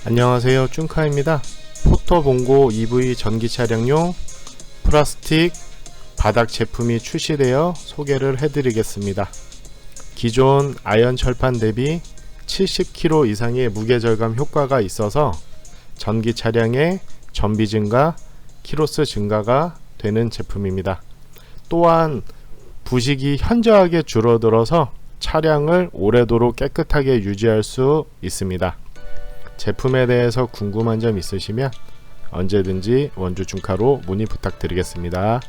안녕하세요, 쭌카입니다. 포터봉고 EV 전기 차량용 플라스틱 바닥 제품이 출시되어 소개를 해드리겠습니다. 기존 아연 철판 대비 70kg 이상의 무게 절감 효과가 있어서 전기 차량의 전비 증가, 키로수 증가가 되는 제품입니다. 또한 부식이 현저하게 줄어들어서 차량을 오래도록 깨끗하게 유지할 수 있습니다. 제품에 대해서 궁금한 점 있으시면 언제든지 원주 쭌카로 문의 부탁드리겠습니다.